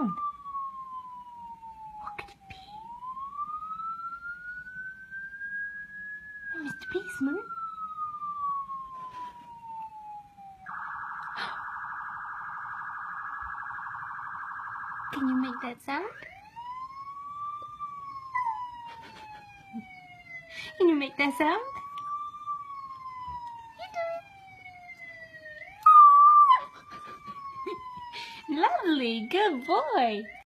sound? What could it be? Mr. Policeman? Can you make that sound? Can you make that sound? You do. Lovely, good boy.